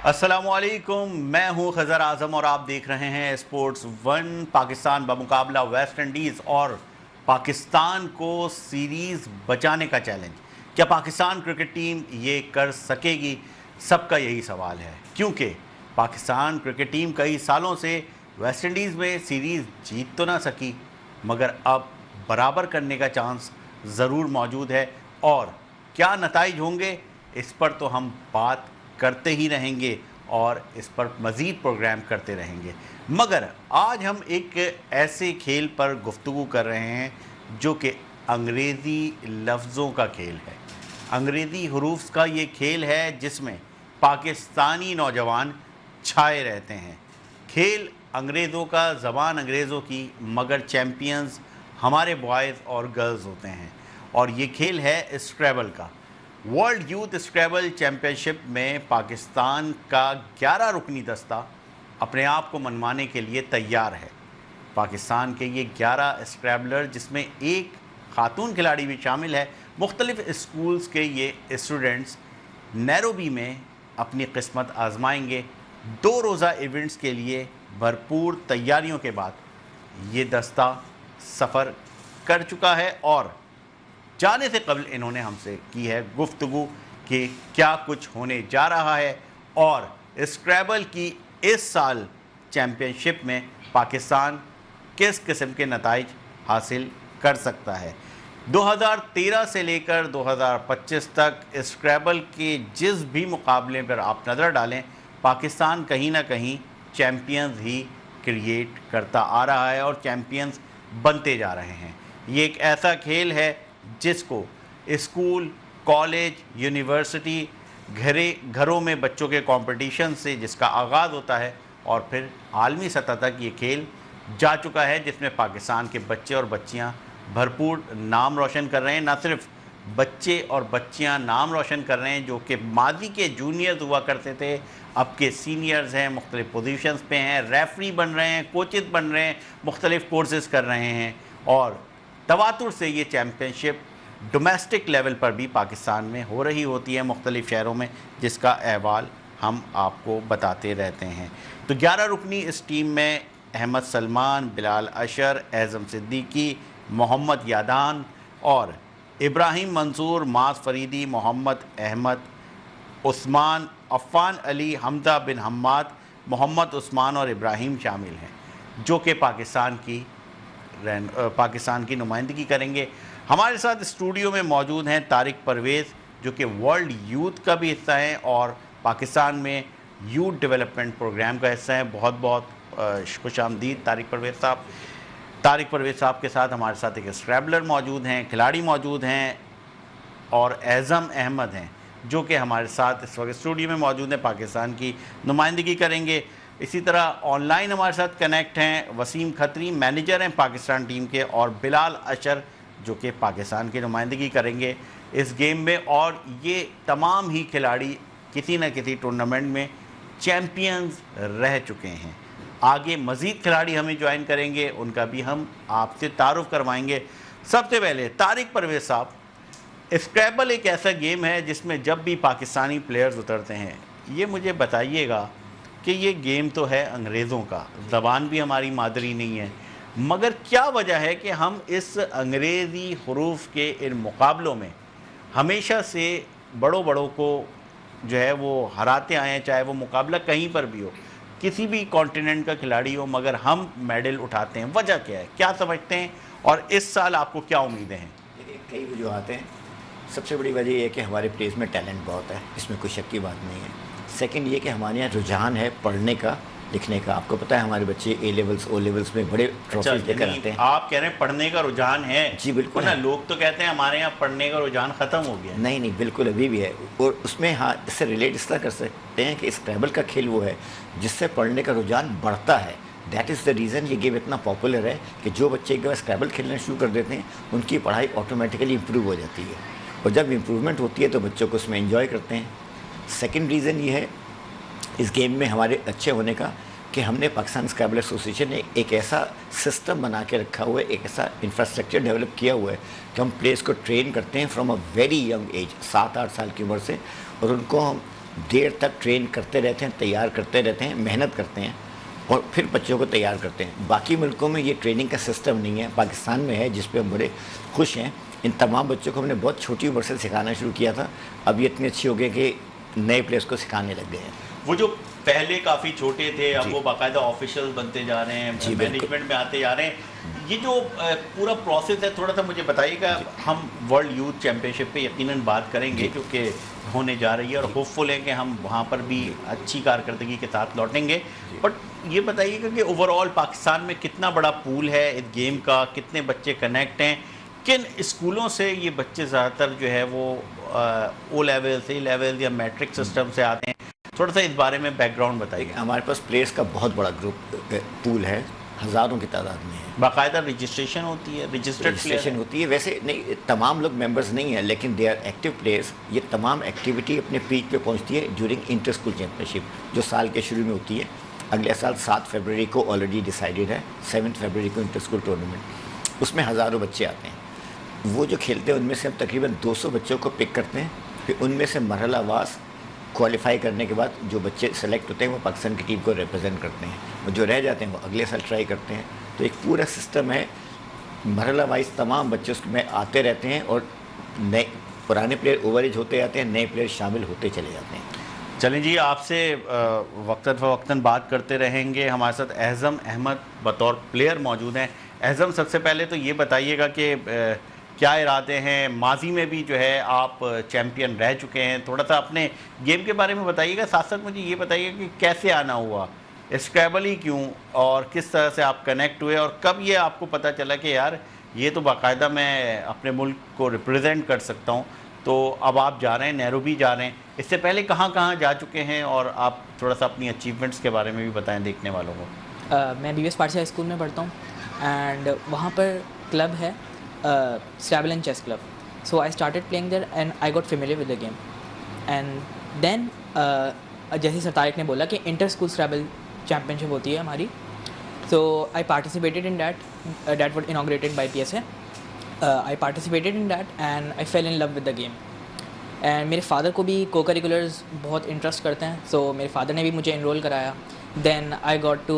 अस्सलामुअलैकुम, मैं हूं खज़र आज़म और आप देख रहे हैं स्पोर्ट्स वन। पाकिस्तान बमुकाबला वेस्ट इंडीज़ और पाकिस्तान को सीरीज़ बचाने का चैलेंज। क्या पाकिस्तान क्रिकेट टीम ये कर सकेगी? सबका यही सवाल है, क्योंकि पाकिस्तान क्रिकेट टीम कई सालों से वेस्ट इंडीज़ में सीरीज़ जीत तो ना सकी, मगर अब बराबर करने का चांस ज़रूर मौजूद है। और क्या नताइज होंगे, इस पर तो हम बात करते ही रहेंगे और इस पर मज़ीद प्रोग्राम करते रहेंगे। मगर आज हम एक ऐसे खेल पर गुफ्तगू कर रहे हैं जो कि अंग्रेज़ी लफ्ज़ों का खेल है, अंग्रेज़ी हरूफ का ये खेल है जिसमें पाकिस्तानी नौजवान छाए रहते हैं। खेल अंग्रेज़ों का, ज़बान अंग्रेज़ों की, मगर चैम्पियंस हमारे बॉयज़ और गर्ल्स होते हैं। और ये खेल है स्क्रैबल का। वर्ल्ड यूथ स्क्रैबल चैम्पियनशिप में पाकिस्तान का 11 रुकनी दस्ता अपने आप को मनवाने के लिए तैयार है। पाकिस्तान के ये 11 स्क्रैबलर, जिसमें एक खातून खिलाड़ी भी शामिल है, मुख्तलिफ़ स्कूल्स के ये स्टूडेंट्स नैरोबी में अपनी किस्मत आजमाएंगे। 2 रोज़ा इवेंट्स के लिए भरपूर तैयारियों के बाद ये दस्ता सफ़र कर चुका है और जाने से कबल इन्होंने हमसे की है गुफ्तगू कि क्या कुछ होने जा रहा है और स्क्रैबल की इस साल चैम्पियनशिप में पाकिस्तान किस किस्म के नताइज हासिल कर सकता है। 2013 से लेकर 2025 तक स्क्रैबल के जिस भी मुकाबले पर आप नज़र डालें, पाकिस्तान कहीं ना कहीं चैम्पियंस ही क्रिएट करता आ रहा है और चैम्पियंस बनते जा रहे हैं। ये एक ऐसा खेल है जिसको स्कूल, कॉलेज, यूनिवर्सिटी, घरों में बच्चों के कंपटीशन से जिसका आगाज़ होता है और फिर आलमी सतह तक ये खेल जा चुका है, जिसमें पाकिस्तान के बच्चे और बच्चियां भरपूर नाम रोशन कर रहे हैं। ना सिर्फ बच्चे और बच्चियां नाम रोशन कर रहे हैं जो कि माजी के जूनियर्स हुआ करते थे, अब के सीनियर्स हैं, मुख्तलिफ़ पोजीशंस पे हैं, रेफरी बन रहे हैं, कोचेस बन रहे हैं, मुख्तलिफ़ कोर्सेज़ कर रहे हैं। और तवातुर से ये चैम्पियनशिप डोमेस्टिक लेवल पर भी पाकिस्तान में हो रही होती है, मुख्तलिफ़ शहरों में, जिसका अहवाल हम आपको बताते रहते हैं। तो 11 रुकनी इस टीम में अहमद सलमान, बिलाल अशर, एज़म सिद्दीकी, मोहम्मद यादान और इब्राहिम मंसूर, मास फरीदी, मोहम्मद अहमद, उस्मान, अफ़ान अली, हमजा बिन हम्माद, मोहम्मद उस्मान और इब्राहिम शामिल हैं, जो कि पाकिस्तान की नुमाइंदगी करेंगे। हमारे साथ स्टूडियो में मौजूद हैं तारिक परवेज़, जो कि वर्ल्ड यूथ का भी हिस्सा हैं और पाकिस्तान में यूथ डेवलपमेंट प्रोग्राम का हिस्सा है। बहुत बहुत खुशामदीद तारिक परवेज़ साहब। तारिक परवेज़ साहब के साथ हमारे साथ एक स्क्रैबलर मौजूद हैं, खिलाड़ी मौजूद हैं और एज़म अहमद हैं, जो कि हमारे साथ इस वक्त स्टूडियो में मौजूद हैं, पाकिस्तान की नुमाइंदगी करेंगे। इसी तरह ऑनलाइन हमारे साथ कनेक्ट हैं वसीम खत्री, मैनेजर हैं पाकिस्तान टीम के, और बिलाल अशर, जो कि पाकिस्तान की नुमाइंदगी करेंगे इस गेम में। और ये तमाम ही खिलाड़ी किसी न किसी टूर्नामेंट में चैम्पियंस रह चुके हैं। आगे मज़ीद खिलाड़ी हमें ज्वाइन करेंगे, उनका भी हम आपसे तारुफ करवाएंगे। सबसे पहले तारिक परवेज़ साहब, स्क्रैबल एक ऐसा गेम है जिसमें जब भी पाकिस्तानी प्लेयर्स उतरते हैं, ये मुझे बताइएगा कि ये गेम तो है अंग्रेज़ों का, ज़बान भी हमारी मादरी नहीं है, मगर क्या वजह है कि हम इस अंग्रेज़ी हरूफ के इन मुकाबलों में हमेशा से बड़ों को जो है वो हराते आए हैं, चाहे वो मुकाबला कहीं पर भी हो, किसी भी कॉन्टिनेंट का खिलाड़ी हो, मगर हम मेडल उठाते हैं। वजह क्या है, क्या समझते हैं, और इस साल आपको क्या उम्मीदें हैं? देखिए, कई वजूहत हैं। सबसे बड़ी वजह यह है कि हमारे प्लेयर्स में टैलेंट बहुत है, इसमें कोई शक की बात नहीं है। सेकंड ये कि हमारे यहाँ रुझान है पढ़ने का, लिखने का। आपको पता है हमारे बच्चे ए लेवल्स, ओ लेवल्स में बड़े ट्रॉफीज लेकर आते हैं। आप कह रहे हैं पढ़ने का रुझान है? जी बिल्कुल ना, लोग तो कहते हैं हमारे यहाँ पढ़ने का रुझान ख़त्म हो गया। नहीं, बिल्कुल अभी भी है। और उसमें हाँ, इससे रिलेट इसलिए कर सकते हैं कि स्क्रैबल का खेल वो है जिससे पढ़ने का रुझान बढ़ता है। दैट इज़ द रीज़न ये गेम इतना पॉपुलर है कि जो बच्चे एक बार स्क्रैबल खेलना शुरू कर देते हैं, उनकी पढ़ाई ऑटोमेटिकली इंप्रूव हो जाती है, और जब इम्प्रूवमेंट होती है तो बच्चों को उसमें एंजॉय करते हैं। सेकेंड रीज़न ये है इस गेम में हमारे अच्छे होने का कि हमने पाकिस्तान स्क्रैबल एसोसिएशन ने एक ऐसा सिस्टम बना के रखा हुआ है, एक ऐसा इंफ्रास्ट्रक्चर डेवलप किया हुआ है कि हम प्लेयर्स को ट्रेन करते हैं from a very young age, 7-8 साल की उम्र से, और उनको हम देर तक ट्रेन करते रहते हैं, तैयार करते रहते हैं, मेहनत करते हैं और फिर बच्चों को तैयार करते हैं। बाकी मुल्कों में ये ट्रेनिंग का सिस्टम नहीं है, पाकिस्तान में है, जिस पे हम बड़े खुश हैं। इन तमाम बच्चों को हमने बहुत छोटी उम्र से सिखाना शुरू किया था, अब ये इतने अच्छे हो गए कि नए प्लेयर्स को सिखाने लग गए हैं। वो जो पहले काफ़ी छोटे थे, अब वो बाकायदा ऑफिशियल बनते जा रहे हैं, मैनेजमेंट में आते जा रहे हैं। ये जो पूरा प्रोसेस है, थोड़ा सा मुझे बताइएगा। हम वर्ल्ड यूथ चैम्पियनशिप पे यकीनन बात करेंगे जो कि होने जा रही है, और होपफुल है कि हम वहाँ पर भी अच्छी कारकर्दगी के साथ लौटेंगे। बट ये बताइएगा कि ओवरऑल पाकिस्तान में कितना बड़ा पूल है इस गेम का, कितने बच्चे कनेक्ट हैं, किन स्कूलों से ये बच्चे ज़्यादातर जो है वो ओ लेवल, ए लेवल या मैट्रिक सिस्टम से आते हैं? थोड़ा सा इस बारे में बैकग्राउंड बताइए। हमारे पास प्लेयर्स का बहुत बड़ा ग्रुप पूल है, हज़ारों की तादाद में है। बाकायदा रजिस्ट्रेशन होती है, रजिस्ट्रेशन होती है। वैसे नहीं, तमाम लोग मेंबर्स नहीं हैं, लेकिन दे आर एक्टिव प्लेयर्स। ये तमाम एक्टिविटी अपने पीक पे पहुंचती है ड्यूरिंग इंटर स्कूल चैम्पियनशिप, जो साल के शुरू में होती है। अगले साल 7 फरवरी को ऑलरेडी डिसाइडेड है, 7 फरवरी को इंटर स्कूल टूर्नामेंट। उसमें हज़ारों बच्चे आते हैं। वो जो खेलते हैं उनमें से हम तकरीबन 200 बच्चों को पिक करते हैं, फिर उनमें से मरहलावार क्वालिफाई करने के बाद जो बच्चे सेलेक्ट होते हैं वो पाकिस्तान की टीम को रिप्रेजेंट करते हैं, और जो रह जाते हैं वो अगले साल ट्राई करते हैं। तो एक पूरा सिस्टम है, मरहला वाइज तमाम बच्चे उसमें आते रहते हैं, और नए पुराने प्लेयर ओवरेज होते जाते हैं, नए प्लेयर शामिल होते चले जाते हैं। चलें जी, आपसे वक्तन फ़वक्तन बात करते रहेंगे। हमारे साथ एहज़म अहमद बतौर प्लेयर मौजूद हैं। एहज़म, सबसे पहले तो ये बताइएगा कि क्या इरादे हैं? माजी में भी जो है आप चैम्पियन रह चुके हैं, थोड़ा सा अपने गेम के बारे में बताइएगा। साथ साथ मुझे ये बताइएगा कि कैसे आना हुआ, स्क्रैबल ही क्यों, और किस तरह से आप कनेक्ट हुए, और कब ये आपको पता चला कि यार ये तो बाकायदा मैं अपने मुल्क को रिप्रेजेंट कर सकता हूँ। तो अब आप जा रहे हैं, नैरोबी जा रहे हैं, इससे पहले कहाँ कहाँ जा चुके हैं, और आप थोड़ा सा अपनी अचीवमेंट्स के बारे में भी बताएँ देखने वालों को। मैं BVS पारसी हाई स्कूल में पढ़ता हूँ, एंड वहाँ पर क्लब है Scrabble and Chess Club. So I started playing there and I got familiar with the game. And then जैसे सर तारिक ने बोला कि इंटर स्कूल स्क्रैबल चैम्पियनशिप होती है हमारी, so I participated in that. That was inaugurated by PSA. I participated in that and I fell in love with the game. And मेरे father को भी को करिकुलर्स बहुत इंटरेस्ट करते हैं, सो मेरे फ़ादर ने भी मुझे इनरोल कराया। देन आई गॉट टू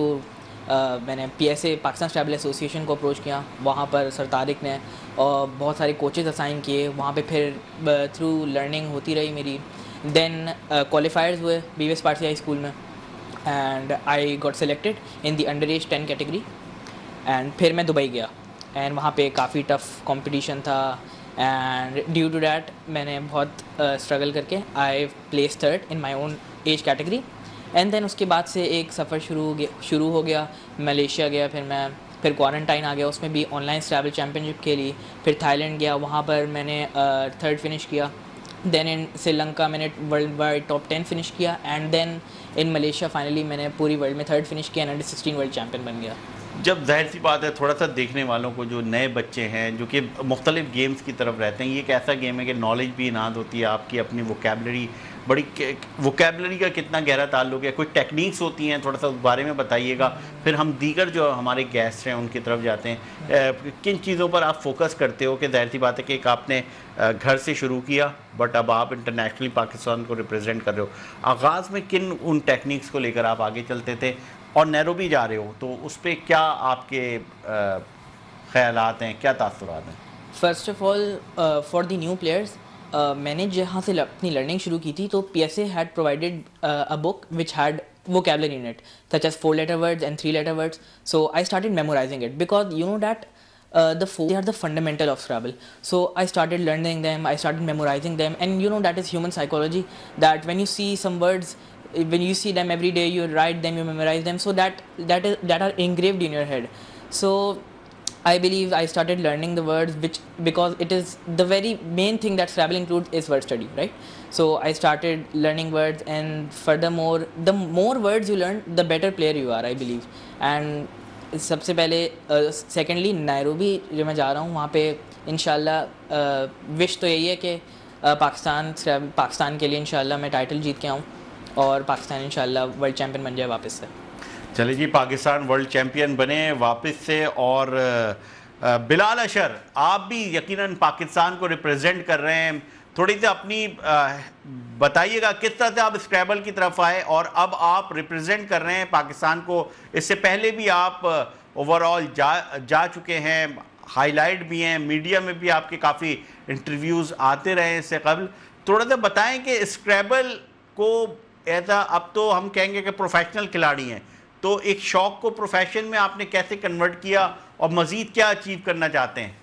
मैंने PSA पाकिस्तान स्क्रैबल एसोसिएशन को अप्रोच किया, वहाँ पर सर तारिक ने और बहुत सारे कोचेज़ असाइन किए, वहाँ पे फिर थ्रू लर्निंग होती रही मेरी। देन क्वालिफायर्स हुए BVS पारसी हाई स्कूल में, and I got selected in the under age 10 category. And फिर मैं दुबई गया, एंड वहाँ पे काफ़ी टफ कंपटीशन था, एंड ड्यू टू डैट मैंने बहुत स्ट्रगल करके I place third in my own age category. And then उसके बाद से एक सफ़र शुरू हो गया। मलेशिया गया, फिर क्वारंटाइन आ गया, उसमें भी ऑनलाइन स्क्रैबल चैम्पियनशिप खेली। फिर थाईलैंड गया, वहाँ पर मैंने थर्ड फिनिश किया। देन इन श्रीलंका मैंने वर्ल्ड वाइड टॉप 10 फिनिश किया, and then in Malaysia finally मैंने पूरी वर्ल्ड में थर्ड फिनिश किया, अंडर 16 वर्ल्ड चैम्पियन बन गया। जब जाहिर सी बात है, थोड़ा सा देखने वालों को जो नए बच्चे हैं जो कि मुख्तलिफ गेम्स की तरफ रहते हैं, ये एक ऐसा गेम है कि नॉलेज भी इनाद होती है आपकी, अपनी वोकेबलरी, बड़ी वोकेबलरी का कितना गहरा ताल्लुक है, कोई टेक्निक्स होती हैं, थोड़ा सा उस बारे में बताइएगा। फिर हम दीगर जो हमारे गेस्ट हैं उनकी तरफ जाते हैं। किन चीज़ों पर आप फोकस करते हो कि जाहिर सी बात है कि एक आपने घर से शुरू किया बट अब आप इंटरनेशनली पाकिस्तान को रिप्रेजेंट कर रहे हो, आगाज़ में किन उन टेक्निक्स को लेकर आप आगे चलते थे, और नैरोबी जा रहे हो तो उस पर क्या आपके ख़यालात हैं, क्या तासुरात हैं? First of all for the new players, मैंने जहाँ से अपनी लर्निंग शुरू की थी, तो PSA had provided a book which had vocabulary in it, such as 4-letter words and 3-letter words. So I started memorizing it because you know that they are the fundamental of Scrabble. So I started learning them, I started memorizing them, and you know that is human psychology, that when you see some words, when you see them every day, you write them, you memorize them, so that are engraved in your head. So I believe I started learning the words, because it is the very main thing that Scrabble includes is word study, right? So I started learning words, and furthermore, the more words you learn, the better player you are, I believe. And सबसे पहले secondly Nairobi जो मैं जा रहा हूँ, वहाँ पे इंशाल्लाह विश तो यही है कि पाकिस्तान के लिए इंशाल्लाह मैं टाइटल जीत के आऊँ, और पाकिस्तान इंशाल्लाह वर्ल्ड चैम्पियन बन जाए वापस से। चलिए जी, पाकिस्तान वर्ल्ड चैम्पियन बने वापस से। और बिलाल अशर, आप भी यकीनन पाकिस्तान को रिप्रेजेंट कर रहे हैं, थोड़ी सी अपनी बताइएगा किस तरह से आप स्क्रैबल की तरफ आए और अब आप रिप्रेजेंट कर रहे हैं पाकिस्तान को। इससे पहले भी आप ओवरऑल जा चुके हैं, हाईलाइट भी हैं, मीडिया में भी आपके काफ़ी इंटरव्यूज़ आते रहे इससे कबल। थोड़ा सा बताएं कि स्क्रैबल को ऐसा, अब तो हम कहेंगे कि प्रोफेशनल खिलाड़ी हैं, तो एक शौक को प्रोफेशन में आपने कैसे कन्वर्ट किया और मज़ीद क्या अचीव करना चाहते हैं?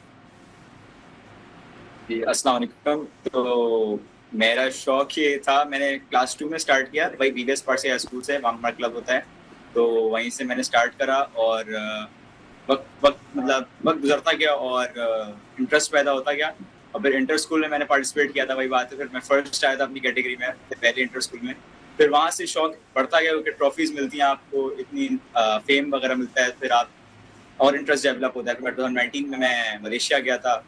जी, अस्सलाम वालेकुम। तो मेरा शौक ये था, मैंने क्लास 2 में स्टार्ट किया, वही बीवीएस पारसिया स्कूल से, वहाँ हमारा क्लब होता है, तो वहीं से मैंने स्टार्ट करा और वक्त गुजरता गया और इंटरेस्ट पैदा होता गया। और फिर इंटर स्कूल में मैंने पार्टिसिपेट किया था, वही बात है, फिर मैं फर्स्ट आया था अपनी कैटेगरी में पहले इंटर स्कूल में। फिर वहाँ से शौक बढ़ता गया क्योंकि ट्रॉफीज़ मिलती हैं आपको, इतनी फेम वगैरह मिलता है, फिर आप और इंटरेस्ट डेवलप होता है। फिर 2019 में मैं मलेशिया गया था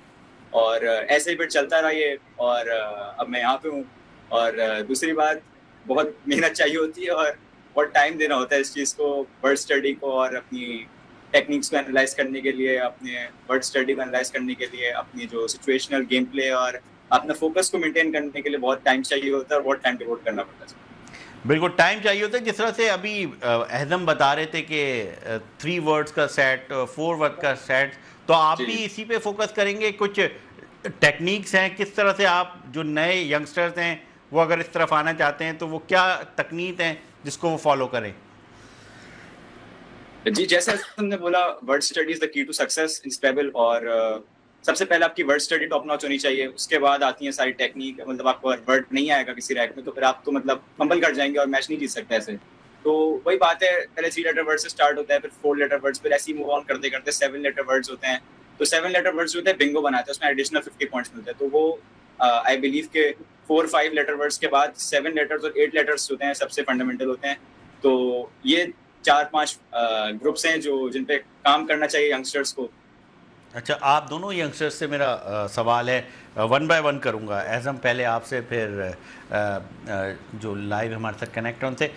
और ऐसे ही फिर चलता रहा ये, और अब मैं यहाँ पे हूँ। और दूसरी बात, बहुत मेहनत चाहिए होती है और बहुत टाइम देना होता है इस चीज़ को, वर्ड स्टडी को, और अपनी टेक्निक्स को एनालाइज करने के लिए, अपने वर्ड स्टडी को एनालाइज करने के लिए, अपनी जो सिचुएशनल गेम प्ले और अपना फोकस को मेंटेन करने के लिए बहुत टाइम चाहिए होता है और बहुत टाइम डिवोट करना पड़ता है। बिल्कुल टाइम चाहिए होता है। जिस तरह से अभी एहजम बता रहे थे कि 3 वर्ड्स का सेट, 4 वर्ड का सेट, तो आप भी इसी पे फोकस करेंगे? कुछ टेक्निक्स हैं, किस तरह से आप जो नए यंगस्टर्स हैं वो अगर इस तरफ आना चाहते हैं तो वो क्या तकनीक हैं जिसको वो फॉलो करें? जी, जैसे तुमने बोला, word study is the key to success in scrabble, और सबसे पहले आपकी वर्ड स्टडी टॉप नॉच होनी चाहिए, उसके बाद आती है सारी टेक्निक। मतलब आपको वर्ड नहीं आएगा किसी रैंक में तो फिर आप तो मतलब फंबल कर जाएंगे और मैच नहीं जीत सकते ऐसे। तो वही बात है, पहले 3 लेटर वर्ड से स्टार्ट होता है, फिर 4 लेटर वर्ड्स, फिर ऐसे ही मूव ऑन करते करते 7 लेटर वर्ड्स होते हैं। तो 7 लेटर वर्ड्स होते हैं बिंगो बनाते हैं, उसमें एडिशनल 50 पॉइंट्स मिलते हैं। तो वो आई बिलीव के 4-5 लेटर वर्ड्स के बाद 7 लेटर्स और 8 लेटर्स होते हैं, सबसे फंडामेंटल होते हैं। तो ये 4-5 ग्रुप्स हैं जो जिन पे काम करना चाहिए यंगस्टर्स को। अच्छा, आप दोनों यंगस्टर्स से मेरा सवाल है, 1 बाय 1 करूँगा। एज़म पहले आपसे, फिर जो लाइव हमारे साथ कनेक्ट हैं उनसे।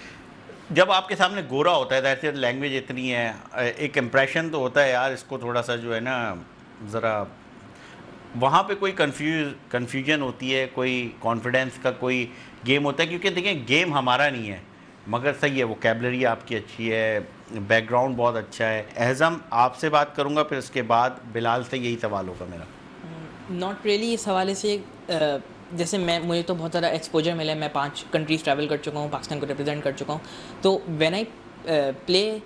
जब आपके सामने गोरा होता है, दैट इज लैंग्वेज इतनी है, एक इम्प्रेशन तो होता है यार इसको थोड़ा सा जो है ना ज़रा, वहाँ पे कोई कन्फ्यूजन होती है, कोई कॉन्फिडेंस का कोई गेम होता है, क्योंकि देखिए गेम हमारा नहीं है, मगर सही है वोकैबलरी आपकी अच्छी है, बैकग्राउंड बहुत अच्छा है। एहजम आपसे बात करूँगा, फिर उसके बाद बिलाल से यही सवाल होगा मेरा। नॉट रियली इस हवाले से जैसे मुझे तो बहुत ज़्यादा एक्सपोजर मिला है, मैं 5 कंट्रीज़ ट्रैवल कर चुका हूँ, पाकिस्तान को रिप्रेजेंट कर चुका हूँ, तो व्हेन आई प्ले,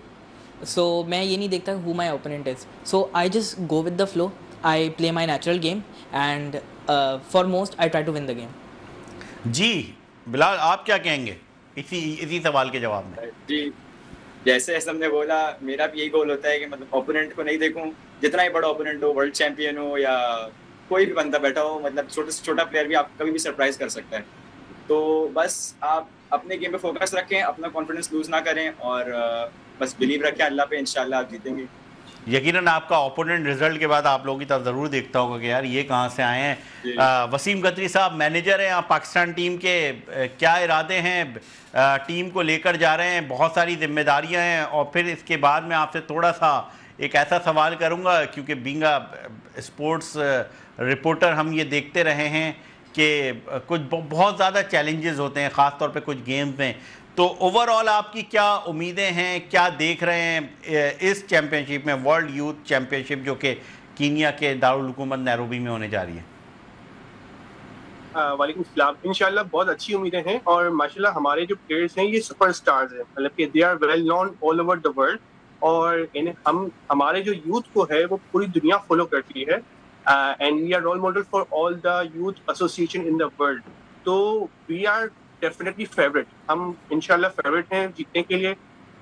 सो मैं ये नहीं देखता हु my opponent is, so I just go with the flow, I play my natural game and for most I try to win the game. जी बिलाल, आप क्या कहेंगे इसी सवाल के जवाब में? जी, जैसे हमने बोला, मेरा भी यही गोल होता है कि मतलब ओपोनेंट को नहीं देखूं, जितना ही बड़ा ओपोनेंट हो, वर्ल्ड चैंपियन हो या कोई भी बंदा बैठा हो, मतलब छोटे से छोटा प्लेयर भी आप कभी भी सरप्राइज कर सकता है। तो बस आप अपने गेम पे फोकस रखें, अपना कॉन्फिडेंस लूज ना करें और बस बिलीव रखें अल्लाह पे, इंशाल्लाह आप जीतेंगे। यकीनन आपका ओपोनेंट रिजल्ट के बाद आप लोगों की तरफ ज़रूर देखता होगा कि यार ये कहाँ से आए हैं। वसीम गदरी साहब, मैनेजर हैं आप पाकिस्तान टीम के, क्या इरादे हैं, टीम को लेकर जा रहे हैं, बहुत सारी जिम्मेदारियां हैं, और फिर इसके बाद मैं आपसे थोड़ा सा एक ऐसा सवाल करूंगा, क्योंकि बीइंग अ स्पोर्ट्स रिपोर्टर हम ये देखते रहे हैं कि कुछ बहुत ज़्यादा चैलेंजेस होते हैं, ख़ास तौर पे कुछ गेम्स में। तो ओवरऑल आपकी क्या उम्मीदें हैं, क्या देख रहे हैं इस चैम्पियनशिप में, वर्ल्ड यूथ चैम्पियनशिप जो कि कीनिया के दारुल हुकूमत नैरोबी में होने जा रही है? वालेकुम सलाम। इंशाल्लाह बहुत अच्छी उम्मीदें हैं और माशाल्लाह हमारे जो प्लेयर्स हैं ये सुपरस्टार्स हैं, मतलब कि they are well known all over the world, और इन्हें हमारे जो यूथ को है वो पूरी दुनिया फॉलो करती है, and we are role model for all the youth association in the world. तो वी आर डेफिनेटली फेवरेट, हम इंशाल्लाह फेवरेट हैं जीतने के लिए।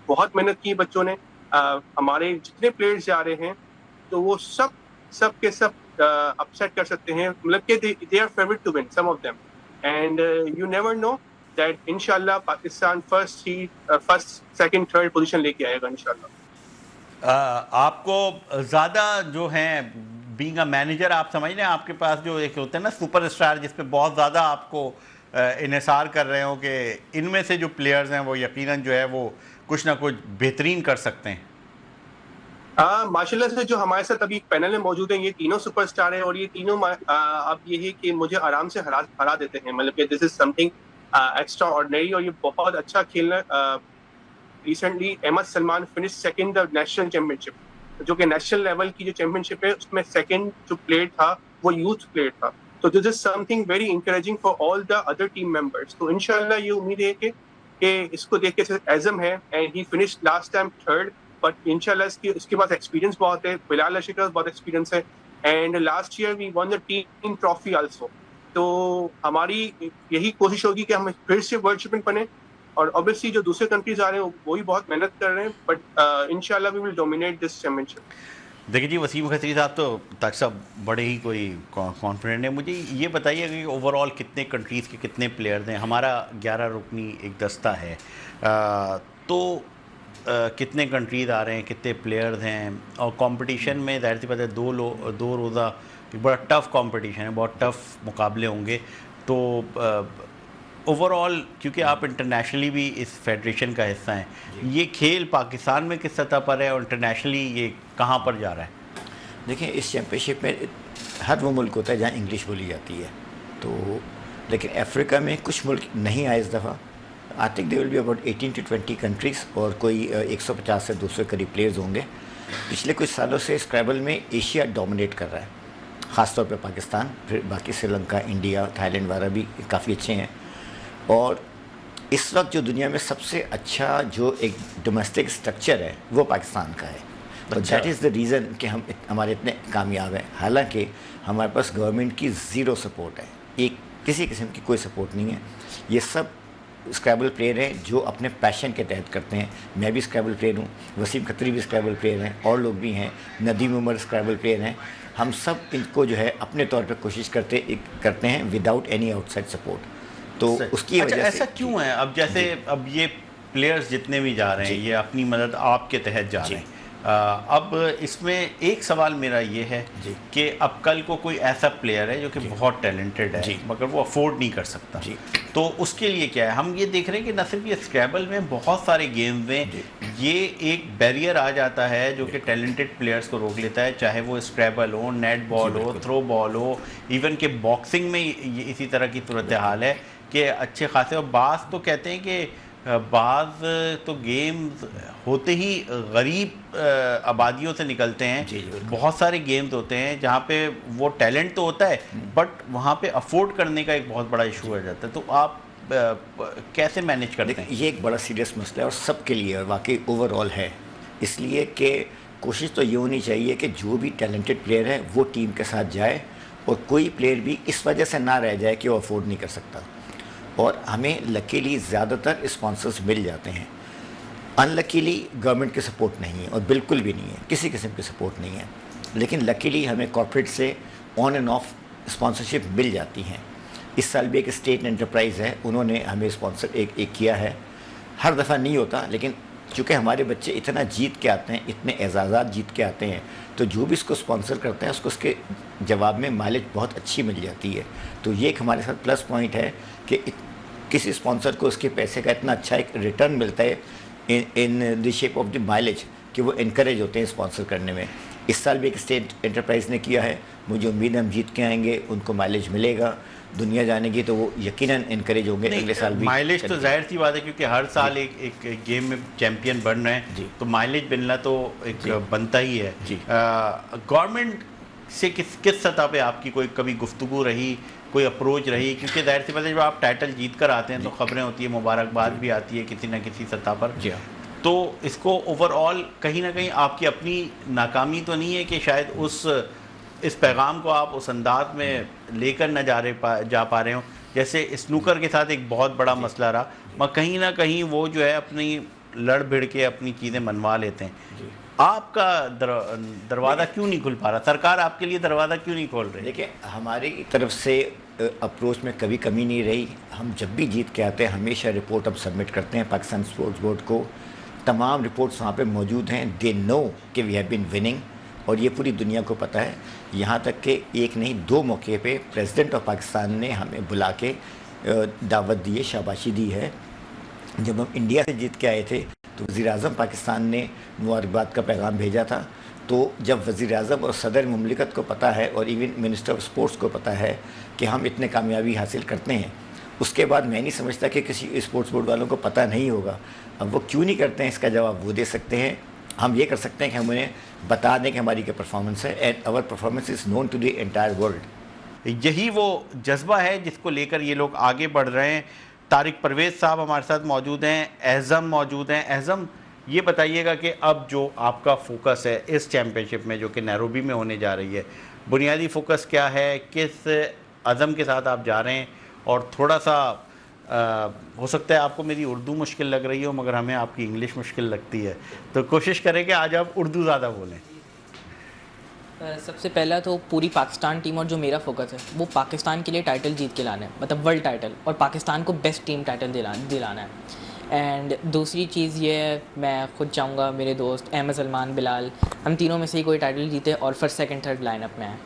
बहुत मेहनत की बच्चों ने, हमारे जितने प्लेयर्स जा रहे हैं तो वो सब के सब अपसेट कर सकते हैं, मतलब कि they are favorite to win, some of them, and you never know that इंशाल्लाह Pakistan first second third position लेके आएगा इंशाल्लाह। आपको ज़्यादा जो हैं बीइंग अ मैनेजर, आप समझ रहे हैं आपके पास जो एक होते हैं ना सुपरस्टार, जिस पे बहुत ज़्यादा आपको इन्हिसार कर रहे हो कि इनमें से जो प्लेयर्स हैं वो यकीनन जो है वो कुछ ना कुछ बेहतरीन कर सकते हैं? माशाल्लाह से जो हमारे साथ अभी पैनल में मौजूद हैं, ये तीनों सुपरस्टार हैं और ये तीनों अब ये है कि मुझे आराम से हरा देते हैं, मतलब कि this is something extraordinary, और ये बहुत अच्छा खेलना। Recently Ahmed Salman finish second the national championship, जो कि नेशनल लेवल की जो चैंपियनशिप है उसमें सेकंड जो प्लेयर था वो यूथ प्लेयर था। तो this is something very encouraging for all the other team members. तो इंशाल्लाह ये उम्मीद है कि इसको देख के एज़म है, and he finish last time third, but इंशाल्लाह इसके पास एक्सपीरियंस बहुत है। बिलाल अशी का बहुत एक्सपीरियंस है, and last year we won the team trophy also. तो हमारी यही कोशिश होगी कि हम फिर से वर्ल्ड चैंपियन बने, और ऑब्वियसली जो दूसरे कंट्रीज आ रहे हैं वो भी बहुत मेहनत कर रहे हैं, बट इंशाल्लाह we will dominate this championship. देखिए जी, वसीम खत्री साहब तो तक सब बड़े ही कोई कॉन्फिडेंट है। मुझे ये बताइए कि ओवरऑल कितने कंट्रीज़ के कितने प्लेयर्स हैं? हमारा 11 रुकनी एक दस्ता है, तो कितने कंट्रीज़ आ रहे हैं, कितने प्लेयर्स हैं? और कंपटीशन में ज़ाहिर सी बात है दो रोज़ा एक बड़ा टफ़ कंपटीशन है, बहुत टफ़ मुकाबले होंगे। तो ओवरऑल क्योंकि आप इंटरनेशनली भी इस फेडरेशन का हिस्सा हैं, ये खेल पाकिस्तान में किस सतह पर है और इंटरनेशनली ये कहाँ पर जा रहा है? देखिए, इस चैम्पियनशिप में हर वो मुल्क होता है जहाँ इंग्लिश बोली जाती है, तो लेकिन अफ्रीका में कुछ मुल्क नहीं आए इस दफ़ा। I think they will be about 18 to 20 countries, और कोई 150 से 200 करीब प्लेयर्स होंगे। पिछले कुछ सालों से स्क्रैबल में एशिया डोमिनेट कर रहा है, ख़ासतौर पे पाकिस्तान, फिर बाकी श्रीलंका, इंडिया, थाईलैंड वगैरह भी काफ़ी अच्छे हैं। और इस वक्त जो दुनिया में सबसे अच्छा जो एक डोमेस्टिक स्ट्रक्चर है वो पाकिस्तान का है, और दैट इज़ द रीज़न कि हम हमारे इतने कामयाब हैं। हालांकि हमारे पास गवर्नमेंट की ज़ीरो सपोर्ट है, एक किसी किस्म की कोई सपोर्ट नहीं है। ये सब स्क्रैबल प्लेयर हैं जो अपने पैशन के तहत करते हैं। मैं भी स्क्रैबल प्लेयर हूँ, वसीम खत्री भी स्क्रैबल प्लेयर हैं, और लोग भी हैं, नदीम उमर स्क्रैबल प्लेयर हैं। हम सब इनको जो है अपने तौर पर कोशिश करते हैं विदाउट एनी आउटसाइड सपोर्ट। तो उसकी वजह से ऐसा क्यों है? अब जैसे अब ये प्लेयर्स जितने भी जा रहे हैं ये अपनी मदद आपके तहत जा रहे हैं। अब इसमें एक सवाल मेरा ये है कि अब कल को कोई ऐसा प्लेयर है जो कि बहुत टैलेंटेड है मगर वो अफोर्ड नहीं कर सकता, तो उसके लिए क्या है? हम ये देख रहे हैं कि न सिर्फ ये स्क्रैबल में बहुत सारे गेम्स में ये एक बैरियर आ जाता है जो कि टैलेंटेड प्लेयर्स को रोक लेता है, चाहे वो स्क्रैबल हो, नेट बॉल हो, थ्रो बॉल हो, इवन के बॉक्सिंग में ये इसी तरह की सूरत हाल है कि अच्छे खासे। और बाज़ तो कहते हैं कि बाज़ तो गेम्स होते ही गरीब आबादियों से निकलते हैं। बहुत सारे गेम्स होते हैं जहाँ पे वो टैलेंट तो होता है बट वहाँ पे अफोर्ड करने का एक बहुत बड़ा इशू आ जाता है। तो आप कैसे मैनेज करते हैं? ये एक बड़ा सीरियस मसला है और सबके लिए, और वाकई ओवरऑल है। इसलिए कि कोशिश तो ये होनी चाहिए कि जो भी टैलेंटेड प्लेयर है वो टीम के साथ जाए, और कोई प्लेयर भी इस वजह से ना रह जाए कि वो अफोर्ड नहीं कर सकता। और हमें लकीली ज़्यादातर स्पॉन्सर्स मिल जाते हैं। अनलकीली गवर्नमेंट की सपोर्ट नहीं है, और बिल्कुल भी नहीं है, किसी किस्म की सपोर्ट नहीं है। लेकिन लकीली हमें कॉर्पोरेट से ऑन एंड ऑफ स्पॉन्सरशिप मिल जाती हैं। इस साल भी एक स्टेट एंटरप्राइज़ है, उन्होंने हमें स्पॉन्सर एक किया है। हर दफ़ा नहीं होता, लेकिन चूँकि हमारे बच्चे इतना जीत के आते हैं, इतने एजाज़ात जीत के आते हैं, तो जो भी इसको स्पॉन्सर करता है उसको उसके जवाब में माइलेज बहुत अच्छी मिल जाती है। तो ये एक हमारे साथ प्लस पॉइंट है कि किसी स्पॉन्सर को उसके पैसे का इतना अच्छा एक रिटर्न मिलता है in the shape of the mileage कि वो इनकरेज होते हैं स्पॉन्सर करने में। इस साल भी एक स्टेट एंटरप्राइज़ ने किया है, मुझे उम्मीद है हम जीत के आएंगे, उनको माइलेज मिलेगा, दुनिया जानेगी, तो वो यकीनन इनकरेज होंगे अगले साल भी। माइलेज तो जाहिर सी बात है क्योंकि हर साल एक गेम में चैंपियन बन रहे हैं, तो माइलेज मिलना तो एक बनता ही है। गवर्नमेंट से किस सतह पे आपकी कोई कभी गुफ्तगू रही, कोई अप्रोच रही? क्योंकि जाहिर सी बात है जब आप टाइटल जीत कर आते हैं तो खबरें होती है, मुबारकबाद भी आती है किसी न किसी सतह पर। तो इसको ओवरऑल कहीं ना कहीं आपकी अपनी नाकामी तो नहीं है कि शायद इस पैगाम को आप उस अंदाज में लेकर न जा पा रहे हो? जैसे स्नूकर के साथ एक बहुत बड़ा मसला रहा, मगर कहीं ना कहीं वो जो है अपनी लड़ भिड़ के अपनी चीज़ें मनवा लेते हैं। आपका दरवाज़ा क्यों नहीं खुल पा रहा? सरकार आपके लिए दरवाज़ा क्यों नहीं खोल रही? देखिए, हमारी तरफ से अप्रोच में कभी कमी नहीं रही। हम जब भी जीत के आते हैं हमेशा रिपोर्ट अब सबमिट करते हैं पाकिस्तान स्पोर्ट्स बोर्ड को। तमाम रिपोर्ट्स वहाँ पे मौजूद हैं। दे नो कि वी हैव बीन विनिंग, और ये पूरी दुनिया को पता है। यहाँ तक कि एक नहीं 2 मौके पे प्रेसिडेंट ऑफ पाकिस्तान ने हमें बुला के दावत दी है, शाबाशी दी है। जब हम इंडिया से जीत के आए थे तो वज़ीर-ए-आज़म पाकिस्तान ने मुबारकबाद का पैगाम भेजा था, तो जब वज़ीर-ए-आज़म और सदर मुमलिकत को पता है और इवन मिनिस्टर ऑफ स्पोर्ट्स को पता है कि हम इतने कामयाबी हासिल करते हैं, उसके बाद मैं नहीं समझता कि किसी स्पोर्ट्स बोर्ड वालों को पता नहीं होगा। अब वो क्यों नहीं करते हैं, इसका जवाब वो दे सकते हैं। हम ये कर सकते हैं कि हम उन्हें बता दें कि हमारी क्या परफॉर्मेंस है, and our performance is known to the entire world. यही वो जज्बा है जिसको लेकर ये लोग आगे बढ़ रहे हैं। तारिक परवेज़ साहब हमारे साथ मौजूद हैं, एहज़म मौजूद हैं। एहज़म, ये बताइएगा कि अब जो आपका फोकस है इस चैम्पियनशिप में जो कि नैरोबी में होने जा रही है, बुनियादी फोकस क्या है, किस अज़म के साथ आप जा रहे हैं? और थोड़ा सा हो सकता है आपको मेरी उर्दू मुश्किल लग रही हो, मगर हमें आपकी इंग्लिश मुश्किल लगती है, तो कोशिश करें कि आज आप उर्दू ज़्यादा बोलें। सबसे पहला तो पूरी पाकिस्तान टीम और जो मेरा फोकस है वो पाकिस्तान के लिए टाइटल जीत के लाना है, मतलब वर्ल्ड टाइटल, और पाकिस्तान को बेस्ट टीम टाइटल दिलाना है। एंड दूसरी चीज़ ये है, मैं खुद चाहूँगा मेरे दोस्त अहमद सलमान, बिलाल, हम तीनों में से ही कोई टाइटल जीते और फर्स्ट सेकंड थर्ड लाइनअप में आए।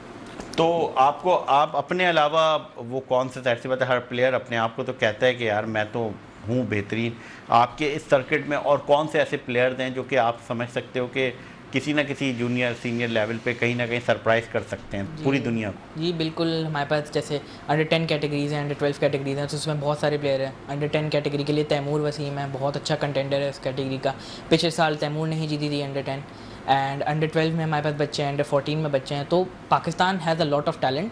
तो आपको, आप अपने अलावा वो कौन सा, जाहिर सी बात है हर प्लेयर अपने आप को तो कहता है कि यार मैं तो हूँ बेहतरीन, आपके इस सर्किट में और कौन से ऐसे प्लेयर्स हैं जो कि आप समझ सकते हो कि किसी ना किसी जूनियर सीनियर लेवल पे कहीं ना कहीं सरप्राइज़ कर सकते हैं पूरी दुनिया को? जी बिल्कुल, हमारे पास जैसे अंडर 10 कैटेगरीज़ हैं, अंडर 12 कैटेगरीज़ हैं, तो उसमें बहुत सारे प्लेयर हैं। अंडर 10 कैटेगरी के लिए तैमूर वसीम है, बहुत अच्छा कंटेंडर है इस कैटेगरी का। पिछले साल तैमूर नहीं जीती थी अंडर 10। एंड अंडर 12 में हमारे पास बच्चे हैं, अंडर 14 में बच्चे हैं। तो Pakistan has a lot of talent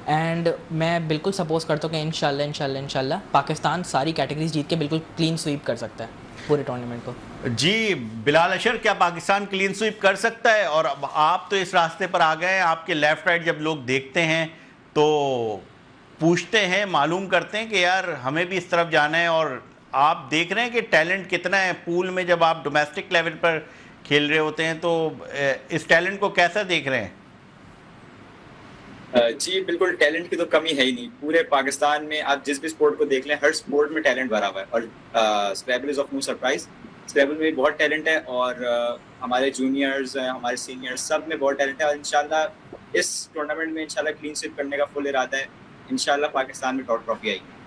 and मैं बिल्कुल सपोज करता हूँ कि इंशाल्लाह पाकिस्तान सारी कैटेगरीज जीत के बिल्कुल क्लीन स्वीप कर सकता है पूरे टूर्नामेंट को। जी बिलाल अशर, क्या पाकिस्तान क्लीन स्वीप कर सकता है? और अब आप तो इस रास्ते पर आ गए हैं, आपके लेफ्ट राइट जब लोग देखते हैं तो पूछते हैं, मालूम करते हैं कि यार हमें भी इस तरफ जाना है, और आप देख रहे हैं कि टैलेंट कितना है पूल में। जब आप डोमेस्टिक लेवल पर खेल रहे होते हैं तो इस टैलेंट को कैसा देख रहे हैं? जी बिल्कुल, टैलेंट की तो कमी है ही नहीं। पूरे पाकिस्तान में आप जिस भी स्पोर्ट को देख लें, हर स्पोर्ट में टैलेंट भरा हुआ है, और स्क्रैबल इज़ ऑफ नो सरप्राइज। स्क्रैबल में बहुत टैलेंट है, और हमारे जूनियर्स हमारे सीनियर्स सब में बहुत टैलेंट है, और इंशाल्लाह इस टूर्नामेंट में इंशाल्लाह क्लीन स्वीप करने का फुल इरादा है। इंशाल्लाह पाकिस्तान में टॉप ट्रॉफी आएगी।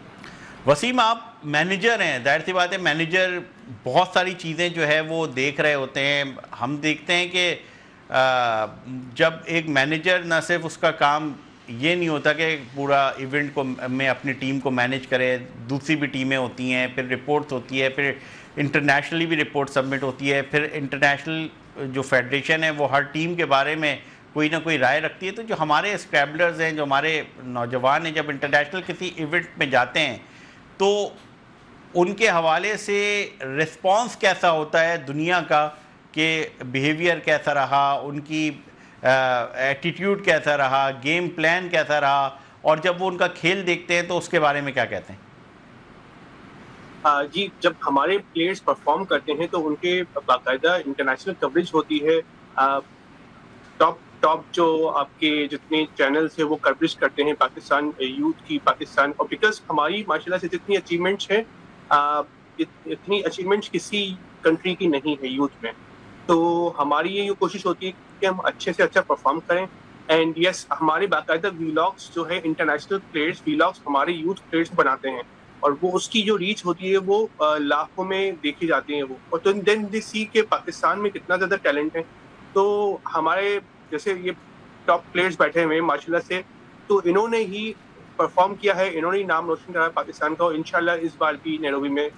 वसीम, आप मैनेजर हैं, जाहिर सी बात है मैनेजर बहुत सारी चीज़ें जो है वो देख रहे होते हैं। हम देखते हैं कि जब एक मैनेजर, न सिर्फ उसका काम ये नहीं होता कि पूरा इवेंट को में अपनी टीम को मैनेज करे, दूसरी भी टीमें होती हैं, फिर रिपोर्ट्स होती है, फिर इंटरनेशनली भी रिपोर्ट सबमिट होती है, फिर इंटरनेशनल जो फेडरेशन है वो हर टीम के बारे में कोई ना कोई राय रखती है। तो जो हमारे स्क्रैबलर्स हैं, जो हमारे नौजवान हैं, जब इंटरनेशनल किसी इवेंट में जाते हैं तो उनके हवाले से रिस्पांस कैसा होता है दुनिया का, कि बिहेवियर कैसा रहा, उनकी एटीट्यूड कैसा रहा, गेम प्लान कैसा रहा, और जब वो उनका खेल देखते हैं तो उसके बारे में क्या कहते हैं? जी, जब हमारे प्लेयर्स परफॉर्म करते हैं तो उनके बाकायदा इंटरनेशनल कवरेज होती है। टॉप जो आपके जितने चैनल्स हैं वो कवरेज करते हैं पाकिस्तान यूथ की, पाकिस्तान, और बिकॉज हमारी माशाल्लाह से जितनी अचीवमेंट्स हैं, इतनी अचीवमेंट्स किसी कंट्री की नहीं है यूथ में। तो हमारी ये कोशिश होती है कि हम अच्छे से अच्छा परफॉर्म करें। एंड यस, हमारे बाकायदा वीलॉग्स जो है, इंटरनेशनल प्लेयर्स वीलॉग्स हमारे यूथ प्लेयर्स बनाते हैं, और वो उसकी जो रीच होती है वो लाखों में देखी जाती है वो, और तो देन दे सी के पाकिस्तान में कितना ज़्यादा टैलेंट है। तो हमारे जैसे ये टॉप प्लेयर्स बैठे हुए हैं माशाल्लाह से, तो इन्होंने ही परफॉर्म किया है, इन्होंने ही नाम रोशन करा है पाकिस्तान का, और इंशाल्लाह इस बार भी नैरोबी में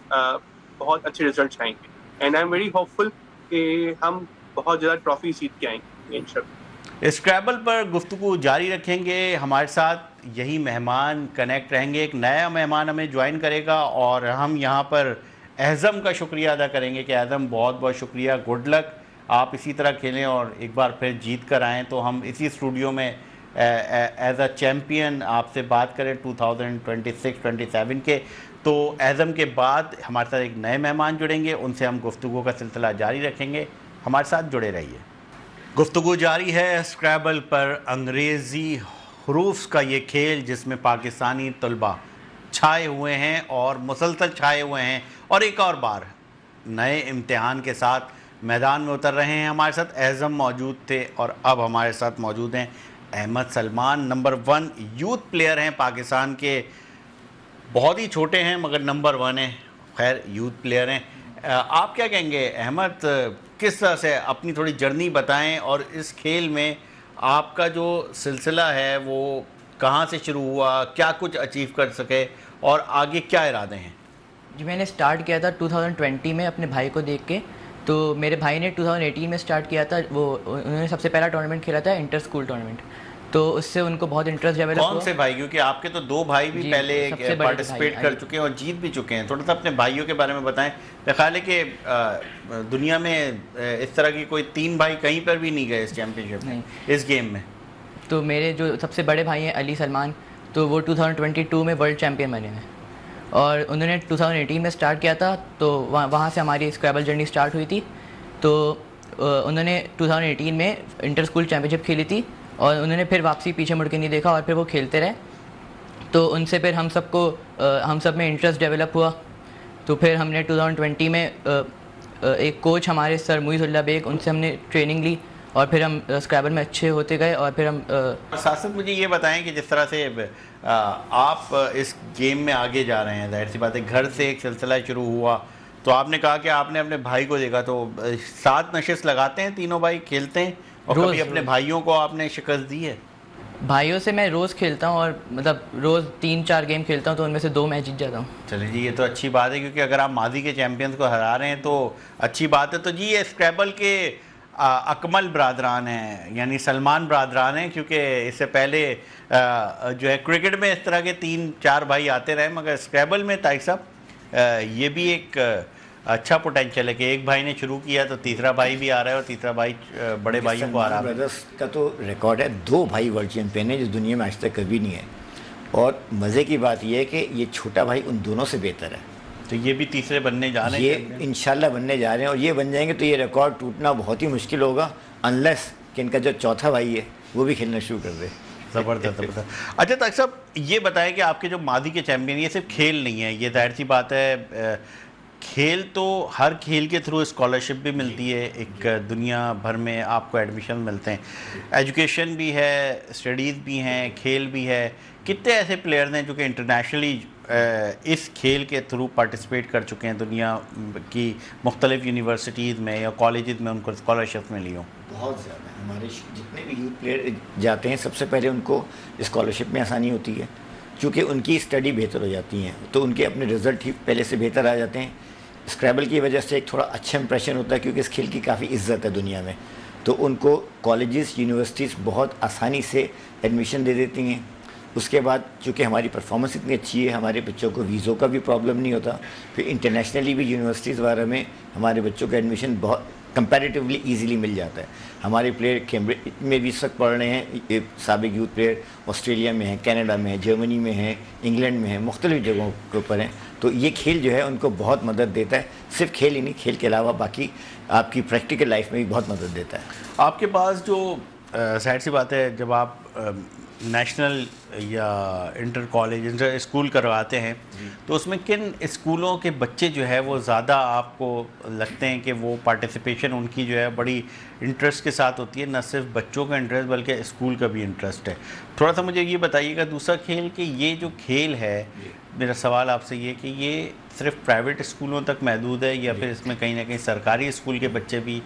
बहुत अच्छे रिजल्ट आएंगे। And I am very hopeful कि हम बहुत ज़्यादा ट्रॉफी जीत के आएंगे इंशाल्लाह। स्क्रैबल पर गुफ्तगू जारी रखेंगे, हमारे साथ यही मेहमान कनेक्ट रहेंगे। एक नया मेहमान हमें ज्वाइन करेगा, और हम यहाँ पर एहज़म का शुक्रिया अदा करेंगे कि एहज़म बहुत बहुत शुक्रिया, गुड लक, आप इसी तरह खेलें और एक बार फिर जीत कर आएँ तो हम इसी स्टूडियो में एज अ चैम्पियन आपसे बात करें 2026-27 के। तो एहज़म के बाद हमारे साथ एक नए मेहमान जुड़ेंगे, उनसे हम गुफ्तगू का सिलसिला जारी रखेंगे। हमारे साथ जुड़े रहिए। गुफ्तगू जारी है स्क्रैबल पर, अंग्रेज़ी हरूफ का ये खेल जिसमें पाकिस्तानी तलबा छाए हुए हैं और मुसलसल छाए हुए हैं, और एक और बार नए इम्तिहान के साथ मैदान में उतर रहे हैं। हमारे साथ एहज़म मौजूद थे, और अब हमारे साथ मौजूद हैं Ahmed Salman, number 1 youth player हैं पाकिस्तान के, बहुत ही छोटे हैं मगर नंबर 1 हैं, खैर यूथ प्लेयर हैं। आप क्या कहेंगे अहमद, किस तरह से अपनी थोड़ी जर्नी बताएं, और इस खेल में आपका जो सिलसिला है वो कहाँ से शुरू हुआ, क्या कुछ अचीव कर सके और आगे क्या इरादे हैं? जी, मैंने स्टार्ट किया था 2020 में अपने भाई को देख के। तो मेरे भाई ने 2018 में स्टार्ट किया था, वो उन्होंने सबसे पहला टूर्नामेंट खेला था इंटर स्कूल टूर्नामेंट, तो उससे उनको बहुत इंटरेस्ट डेवलप हुआ। कौन से भाई? क्योंकि आपके तो 2 भाई भी पहले पार्टिसिपेट कर चुके हैं और जीत भी चुके हैं। थोड़ा सा अपने भाइयों के बारे में बताएं। मेरा ख्याल है कि दुनिया में इस तरह की कोई 3 भाई कहीं पर भी नहीं गए इस चैम्पियनशिप में, इस गेम में। तो मेरे जो सबसे बड़े भाई हैं अली सलमान, तो वो 2022 में वर्ल्ड चैम्पियन बने हैं, और उन्होंने 2018 में स्टार्ट किया था। तो वहाँ से हमारी स्क्रैबल जर्नी स्टार्ट हुई थी। तो उन्होंने 2018 में इंटर स्कूल चैम्पियनशिप खेली थी, और उन्होंने फिर वापसी पीछे मुड़ के नहीं देखा, और फिर वो खेलते रहे। तो उनसे फिर हम सब में इंटरेस्ट डेवलप हुआ। तो फिर हमने 2020 में एक कोच हमारे सर मुइज़ुल्लाह बेग, उनसे हमने ट्रेनिंग ली, और फिर हम स्क्रैबल में अच्छे होते गए। और फिर हम साथ साथ मुझे ये बताएं कि जिस तरह से आप इस गेम में आगे जा रहे हैं, जाहिर सी बात है घर से एक सिलसिला शुरू हुआ, तो आपने कहा कि आपने अपने भाई को देखा, तो साथ नशिस्त लगाते हैं तीनों भाई, खेलते हैं, और कभी अपने भाइयों को आपने शिकस्त दी है? भाइयों से मैं रोज़ खेलता हूँ, और मतलब रोज़ 3-4 गेम खेलता हूँ, तो उनमें से 2 मैच जीत जाता हूँ। चलिए जी, ये तो अच्छी बात है, क्योंकि अगर आप माजी के चैंपियंस को हरा रहे हैं तो अच्छी बात है। तो जी, ये स्क्रैबल के अकमल बरादरान हैं, यानी सलमान बरादरान हैं, क्योंकि इससे पहले जो है क्रिकेट में इस तरह के 3-4 भाई आते रहे, मगर स्क्रैबल में तारिक साहब ये भी एक अच्छा पोटेंशियल है कि एक भाई ने शुरू किया तो तीसरा भाई भी आ रहा है, और तीसरा भाई बड़े भाइयों को आ रहा है। ब्रदर्स का तो रिकॉर्ड है, 2 भाई वर्ल्ड चैंपियन है, जो दुनिया में आज तक कभी नहीं है। और मज़े की बात यह है कि ये छोटा भाई उन दोनों से बेहतर है। तो ये भी तीसरे बनने जा रहे हैं, ये इंशाल्लाह बनने जा रहे हैं, और ये बन जाएंगे तो ये रिकॉर्ड टूटना बहुत ही मुश्किल होगा, अनलेस कि इनका जो चौथा भाई है वो भी खेलना शुरू कर दे। ज़बरदस्त ज़बरदस्त। अच्छा तारिक साहब, ये बताएं कि आपके जो मादी के चैंपियन, ये सिर्फ खेल नहीं है, ये जाहिर सी बात है, खेल तो हर खेल के थ्रू स्कॉलरशिप भी मिलती है, एक दुनिया भर में आपको एडमिशन मिलते हैं, एजुकेशन भी है, स्टडीज़ भी हैं, खेल भी है। कितने ऐसे प्लेयर्स हैं जो कि इंटरनेशनली इस खेल के थ्रू पार्टिसिपेट कर चुके हैं, दुनिया की मुख्तलिफ यूनिवर्सिटीज़ में या कॉलेजेस में उनको स्कॉलरशिप मिली हो? बहुत ज़्यादा। हमारे जितने भी यूथ प्लेयर जाते हैं, सबसे पहले उनको स्कॉलरशिप में आसानी होती है, क्योंकि उनकी स्टडी बेहतर हो जाती है, तो उनके अपने रिज़ल्ट ही पहले से बेहतर आ जाते हैं। स्क्रैबल की वजह से एक थोड़ा अच्छा इंप्रेशन होता है, क्योंकि इस खेल की काफ़ी इज्जत है दुनिया में, तो उनको कॉलेजेस यूनिवर्सिटीज़ बहुत आसानी से एडमिशन दे देती हैं। उसके बाद चूँकि हमारी परफॉर्मेंस इतनी अच्छी है, हमारे बच्चों को वीज़ों का भी प्रॉब्लम नहीं होता, फिर इंटरनेशनली भी यूनिवर्सिटीज़ वगैरह में हमारे बच्चों का एडमिशन बहुत कंपैरेटिवली इजीली मिल जाता है। हमारे प्लेयर कैम्ब्रिज में भी इस वक्त पढ़ रहे हैं, ये साबिक यूथ प्लेयर ऑस्ट्रेलिया में हैं, कनाडा में हैं, जर्मनी में हैं, इंग्लैंड में हैं, मुख्तलिफ जगहों के ऊपर हैं। तो ये खेल जो है उनको बहुत मदद देता है, सिर्फ खेल ही नहीं, खेल के अलावा बाकी आपकी प्रैक्टिकल लाइफ में भी बहुत मदद देता है। आपके पास जो जाहिर सी बात है, जब आप नेशनल या इंटर कॉलेज, इंटर स्कूल करवाते हैं, तो उसमें किन स्कूलों के बच्चे जो है वो ज़्यादा आपको लगते हैं कि वो पार्टिसिपेशन उनकी जो है बड़ी इंटरेस्ट के साथ होती है, न सिर्फ बच्चों का इंटरेस्ट बल्कि स्कूल का भी इंटरेस्ट है? थोड़ा सा मुझे ये बताइएगा दूसरा खेल कि ये जो खेल है, मेरा सवाल आपसे ये कि ये सिर्फ प्राइवेट स्कूलों तक महदूद है, या फिर इसमें कहीं ना कहीं सरकारी स्कूल के बच्चे भी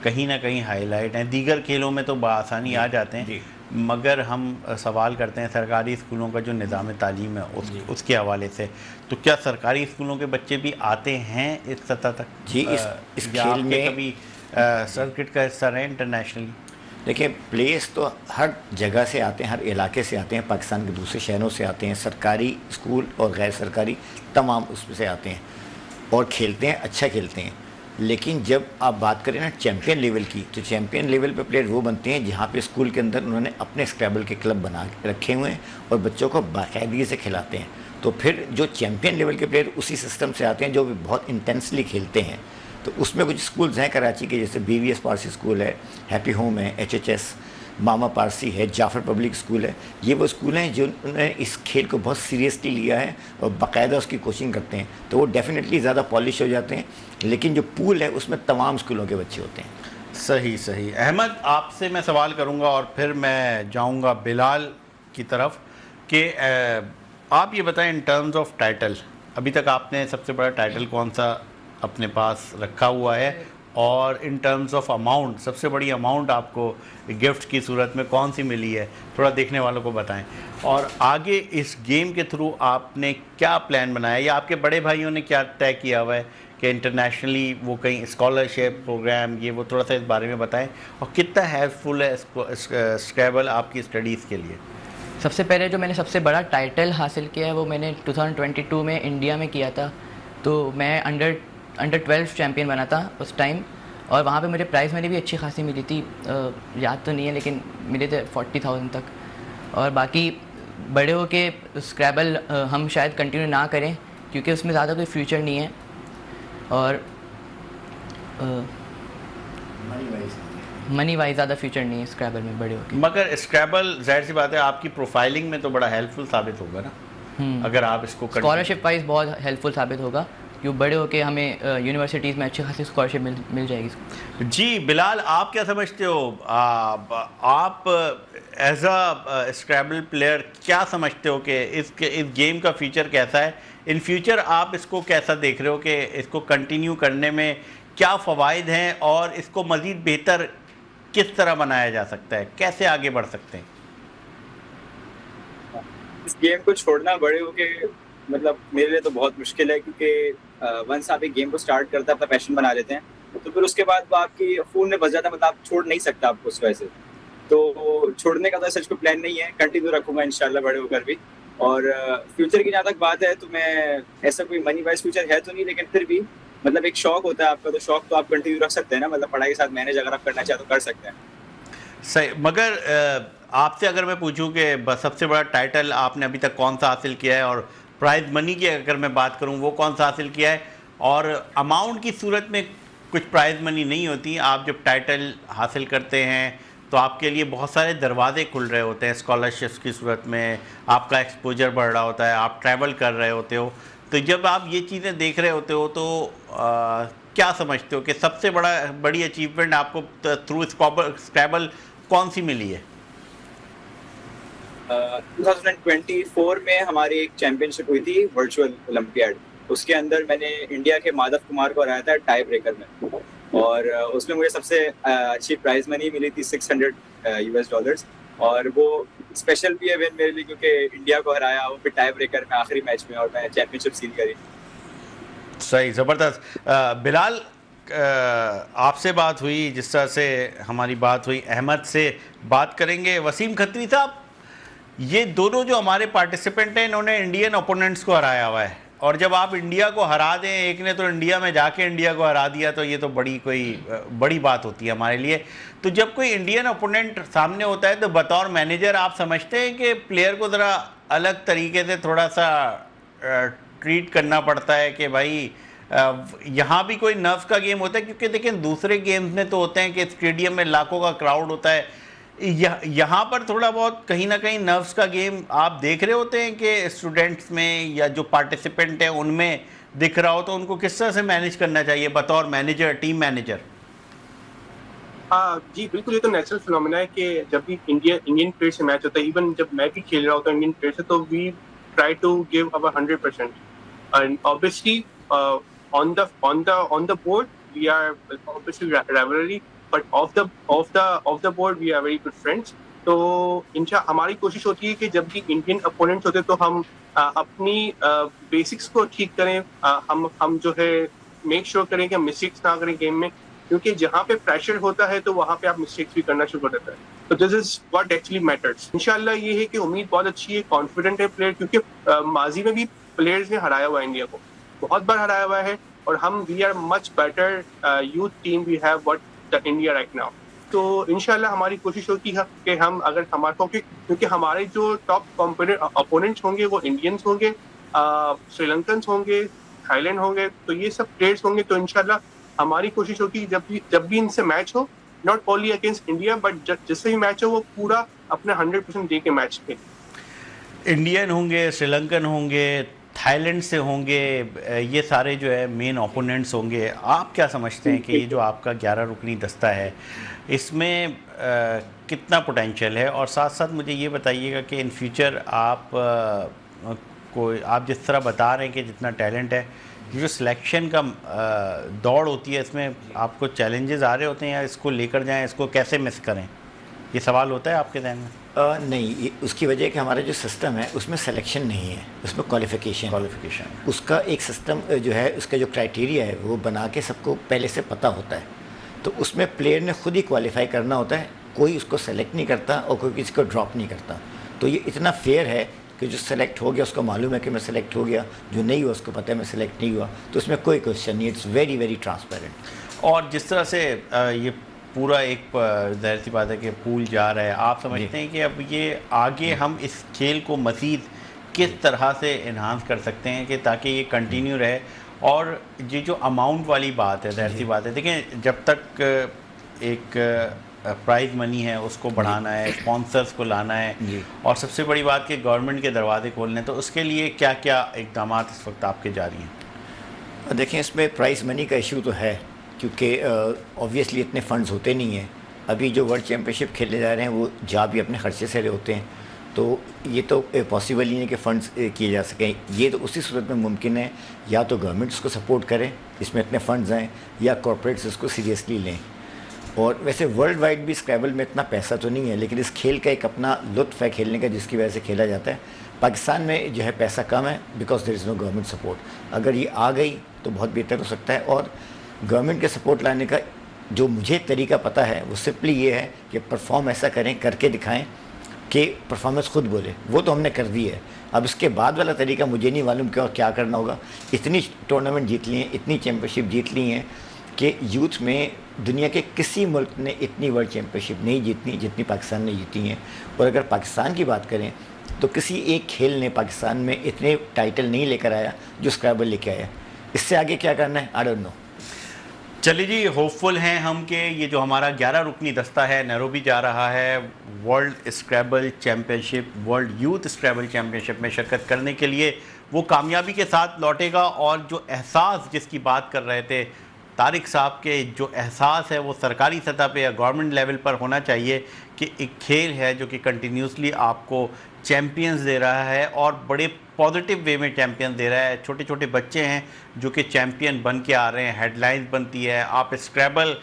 कहीं ना कहीं हाईलाइट हैं? दीगर खेलों में तो बआसानी आ जाते हैं, मगर हम सवाल करते हैं सरकारी स्कूलों का जो निज़ाम तालीम है उसके हवाले से, तो क्या सरकारी स्कूलों के बच्चे भी आते हैं इस सतह तक? जी, इस खेल में कभी सर्किट का हिस्सा रहे इंटरनेशनली? देखिए, प्लेयर्स तो हर जगह से आते हैं, हर इलाके से आते हैं, पाकिस्तान के दूसरे शहरों से आते हैं, सरकारी स्कूल और गैर सरकारी तमाम उसमें से आते हैं और खेलते हैं, अच्छा खेलते हैं। लेकिन जब आप बात करें ना चैम्पियन लेवल की, तो चैम्पियन लेवल पे प्लेयर वो बनते हैं जहाँ पे स्कूल के अंदर उन्होंने अपने स्क्रैबल के क्लब बना रखे हुए हैं और बच्चों को बाकायदगी से खिलाते हैं। तो फिर जो चैम्पियन लेवल के प्लेयर उसी सिस्टम से आते हैं जो भी बहुत इंटेंसली खेलते हैं। तो उसमें कुछ स्कूल्स हैं कराची के, जैसे BVS पारसी स्कूल है, हैप्पी होम है, HHS, मामा पारसी है, जाफ़र पब्लिक स्कूल है। ये वो स्कूल हैं जो उन्होंने इस खेल को बहुत सीरियसली लिया है और बाकायदा उसकी कोचिंग करते हैं, तो वो डेफिनेटली ज़्यादा पॉलिश हो जाते हैं। लेकिन जो पूल है उसमें तमाम स्कूलों के बच्चे होते हैं। सही सही। अहमद, आपसे मैं सवाल करूंगा और फिर मैं जाऊंगा बिलाल की तरफ कि आप ये बताएं इन टर्म्स ऑफ टाइटल, अभी तक आपने सबसे बड़ा टाइटल कौन सा अपने पास रखा हुआ है और इन टर्म्स ऑफ अमाउंट सबसे बड़ी अमाउंट आपको गिफ्ट की सूरत में कौन सी मिली है, थोड़ा देखने वालों को बताएं। और आगे इस गेम के थ्रू आपने क्या प्लान बनाया या आपके बड़े भाइयों ने क्या तय किया हुआ है कि इंटरनेशनली वो कहीं स्कॉलरशिप प्रोग्राम, ये वो थोड़ा सा इस बारे में बताएं, और कितना हेल्पफुल है स्क्रैबल आपकी स्टडीज़ के लिए? सबसे पहले जो मैंने सबसे बड़ा टाइटल हासिल किया है वो मैंने 2022 में इंडिया में किया था। तो मैं अंडर 12 चैम्पियन बना था उस टाइम, और वहाँ पे मुझे प्राइज़ मनी भी अच्छी खासी मिली थी, याद तो नहीं है लेकिन मिले थे 40,000 तक। और बाकी बड़े हो के स्क्रैबल हम शायद कंटिन्यू ना करें क्योंकि उसमें ज़्यादा कोई फ्यूचर नहीं है, और मनी वाइज ज़्यादा फ्यूचर नहीं है स्क्रैबल में बड़े हो के। मगर स्क्रैबल जाहिर सी बात है आपकी प्रोफाइलिंग में तो बड़ा हेल्पफुल साबित होगा ना, अगर आप इसको स्कॉलरशिप वाइज बहुत हेल्पफुल साबित होगा, क्यों बड़े होके हमें यूनिवर्सिटीज़ में अच्छी खासी स्कॉलरशिप मिल जाएगी। जी बिलाल, आप क्या समझते हो, आप एज अ स्क्रैबल प्लेयर क्या समझते हो कि इस गेम का फ्यूचर कैसा है? इन फ्यूचर आप इसको कैसा देख रहे हो कि इसको कंटिन्यू करने में क्या फ़वाइद हैं और इसको मज़ीद बेहतर किस तरह बनाया जा सकता है, कैसे आगे बढ़ सकते हैं? इस गेम को छोड़ना बड़े होके मतलब मेरे लिए तो बहुत मुश्किल है, क्योंकि वंस आप एक गेम को स्टार्ट करते हैं, अपना पैशन बना लेते हैं, तो फिर उसके बाद वो आपकी खून में बस जाता है, मतलब आप छोड़ नहीं सकता आपको उस वजह से। तो छोड़ने का तो सच को प्लान नहीं है, कंटिन्यू रखूंगा इंशाल्लाह बड़े होकर भी। और फ्यूचर की जहाँ तक बात है तो मैं ऐसा कोई मनी वाइज फ्यूचर है तो नहीं, लेकिन फिर भी मतलब एक शौक होता है आपका, तो शौक तो आप कंटिन्यू रख सकते हैं ना, मतलब पढ़ाई के साथ मैनेज अगर आप करना चाहें तो कर सकते हैं। सही, मगर आपसे अगर मैं पूछूं कि सबसे बड़ा टाइटल आपने अभी तक कौन सा हासिल किया है, और प्राइज मनी की अगर मैं बात करूं वो कौन सा हासिल किया है, और अमाउंट की सूरत में कुछ प्राइज मनी नहीं होती, आप जब टाइटल हासिल करते हैं तो आपके लिए बहुत सारे दरवाजे खुल रहे होते हैं, स्कॉलरशिप्स की सूरत में आपका एक्सपोजर बढ़ रहा होता है, आप ट्रैवल कर रहे होते हो। तो जब आप ये चीज़ें देख रहे होते हो तो क्या समझते हो कि सबसे बड़ी अचीवमेंट आपको थ्रू स्क्रैबल कौन सी मिली है? 2024 में हमारी एक चैंपियनशिप हुई थी वर्चुअल ओलंपियाड, उसके अंदर मैंने इंडिया के माधव कुमार को हराया था टाई ब्रेकर में, और उसमें मुझे सबसे अच्छी प्राइज मनी मिली थी $600, और वो स्पेशल भी है विन मेरे लिए क्योंकि इंडिया को हराया वो भी टाई ब्रेकर में आखिरी मैच में, और मैं चैंपियनशिप सील करी। सही, ज़बरदस्त। बिलाल, आपसे बात हुई, जिस तरह से हमारी बात हुई, अहमद से बात करेंगे। वसीम खत्री साहब, ये दोनों जो हमारे पार्टिसिपेंट हैं इन्होंने इंडियन ओपोनेंट्स को हराया हुआ है, और जब आप इंडिया को हरा दें, एक ने तो इंडिया में जाके इंडिया को हरा दिया, तो ये तो बड़ी बात होती है हमारे लिए। तो जब कोई इंडियन ओपोनेंट सामने होता है तो बतौर मैनेजर आप समझते हैं कि प्लेयर को ज़रा अलग तरीके से थोड़ा सा ट्रीट करना पड़ता है कि भाई यहाँ भी कोई नर्व्स का गेम होता है? क्योंकि देखें दूसरे गेम्स में तो होते हैं कि स्टेडियम में लाखों का क्राउड होता है, यहाँ पर थोड़ा बहुत कहीं ना कहीं नर्व्स का गेम आप देख रहे होते हैं कि स्टूडेंट्स में या जो पार्टिसिपेंट हैं उनमें दिख रहा हो, तो उनको किस तरह से मैनेज करना चाहिए बतौर मैनेजर, टीम मैनेजर? जी बिल्कुल, ये तो नेचुरल फिनोमेना है कि जब भी इंडियन प्लेयर से मैच होता है, इवन जब मैं भी खेल रहा होता हूँ इंडियन प्लेयर से, तो we try to give our 100%, and obviously on the board we are obviously rivalry, but off the board we are very good friends. तो हमारी कोशिश होती है कि जब भी इंडियन अपोनेंट्स होते तो हम अपनी बेसिक्स को ठीक करें, हम जो है मेक श्योर करें कि मिस्टेक्स ना करें गेम में, क्योंकि जहाँ पे प्रेशर होता है तो वहाँ पे आप मिस्टेक्स भी करना शुरू कर देते हैं। तो this is what actually matters. इंशाल्लाह ये है कि उम्मीद बहुत अच्छी है, कॉन्फिडेंट है प्लेयर, क्योंकि माजी में भी प्लेयर्स ने हराया हुआ है, इंडिया को बहुत बार हराया हुआ है, और हम we are much better youth team we have what the India right now. तो इंशाल्लाह हमारी कोशिश होगी कि हम अगर हमारे को, क्योंकि हमारे जो टॉप अपोनेंट्स होंगे वो इंडियंस होंगे, श्रीलंकन्स होंगे, थाईलैंड होंगे, तो ये सब प्लेयर्स होंगे। तो इंशाल्लाह हमारी कोशिश होगी जब भी इनसे मैच हो, not only against India but जिससे भी मैच हो वो पूरा अपने 100% दे के मैच खेले। इंडियन होंगे, श्रीलंकन होंगे, थाईलैंड से होंगे, ये सारे जो है मेन ओपोनेंट्स होंगे। आप क्या समझते हैं कि ये जो आपका 11 रुकनी दस्ता है इसमें कितना पोटेंशियल है? और साथ साथ मुझे ये बताइएगा कि इन फ्यूचर आप जिस तरह बता रहे हैं कि जितना टैलेंट है, जो सिलेक्शन का दौड़ होती है, इसमें आपको चैलेंजेस आ रहे होते हैं या इसको लेकर जाएं, इसको कैसे मिस करें, ये सवाल होता है आपके ध्यान में? नहीं, उसकी वजह है कि हमारा जो सिस्टम है उसमें सिलेक्शन नहीं है, उसमें क्वालिफ़िकेशन उसका एक सिस्टम जो है, उसका जो क्राइटेरिया है वो बना के सबको पहले से पता होता है। तो उसमें प्लेयर ने खुद ही क्वालिफाई करना होता है, कोई उसको सेलेक्ट नहीं करता और कोई किसी को ड्रॉप नहीं करता। तो ये इतना फेयर है कि जो सेलेक्ट हो गया उसको मालूम है कि मैं सेलेक्ट हो गया, जो नहीं हुआ उसको पता है मैं सेलेक्ट नहीं हुआ, तो उसमें कोई क्वेश्चन नहीं, इट्स वेरी वेरी ट्रांसपेरेंट। और जिस तरह से ये पूरा एक ज़ाहिर सी बात है कि पूल जा रहा है, आप समझते हैं कि अब ये आगे हम इस खेल को मज़ीद किस तरह से इन्हांस कर सकते हैं कि ताकि ये कंटिन्यू रहे? और ये जो अमाउंट वाली बात है, ज़ाहिर सी बात है, देखें जब तक एक प्राइज़ मनी है उसको बढ़ाना है, स्पॉन्सर्स को लाना है, और सबसे बड़ी बात कि गवर्नमेंट के दरवाजे खोलने, तो उसके लिए क्या क्या इक़दाम इस वक्त आपके जारी हैं? देखें, इसमें प्राइज़ मनी का इशू तो है, क्योंकि ऑब्वियसली इतने फंड्स होते नहीं हैं। अभी जो वर्ल्ड चैम्पियनशिप खेलने जा रहे हैं वो जा भी अपने खर्चे से रहे होते हैं, तो ये तो पॉसिबल ही नहीं कि फ़ंड्स किए जा सकें। ये तो उसी सूरत में मुमकिन है या तो गवर्नमेंट उसको सपोर्ट करे, इसमें इतने फंड्स आएँ, या कॉर्पोरेट्स इसको सीरियसली लें। और वैसे वर्ल्ड वाइड भी स्क्रैबल में इतना पैसा तो नहीं है, लेकिन इस खेल का एक अपना लुत्फ़ है खेलने का, जिसकी वजह से खेला जाता है। पाकिस्तान में जो है पैसा कम है because there is no government support. अगर ये आ गई तो बहुत बेहतर हो सकता है। और गवर्नमेंट के सपोर्ट लाने का जो मुझे तरीका पता है वो सिंपली ये है कि परफॉर्म ऐसा करें, करके दिखाएं कि परफॉर्मेंस खुद बोले। वो तो हमने कर दी है, अब इसके बाद वाला तरीका मुझे नहीं मालूम कि और क्या करना होगा। इतनी टूर्नामेंट जीत ली हैं, इतनी चैम्पियनशिप जीत ली हैं कि यूथ में दुनिया के किसी मुल्क ने इतनी वर्ल्ड चैम्पियनशिप नहीं जीतनी जितनी पाकिस्तान ने जीती हैं। और अगर पाकिस्तान की बात करें तो किसी एक खेल ने पाकिस्तान में इतने टाइटल नहीं लेकर आया जो स्क्रैबल लेके आया। इससे आगे क्या करना है, आई डोंट नो। चलिए जी, होपफुल हैं हम कि ये जो हमारा 11 रुकनी दस्ता है नैरोबी जा रहा है world scrabble championship, world youth scrabble championship में शिरकत करने के लिए, वो कामयाबी के साथ लौटेगा। और जो एहसास जिसकी बात कर रहे थे तारिक साहब के, जो एहसास है वो सरकारी सतह पे या गवर्नमेंट लेवल पर होना चाहिए कि एक खेल है जो कि कंटिन्यूसली आपको चैम्पियंस दे रहा है और बड़े पॉजिटिव वे में चैम्पियन दे रहा है। छोटे छोटे बच्चे हैं जो कि चैम्पियन बन के आ रहे हैं, हेडलाइंस बनती है। आप स्क्रैबल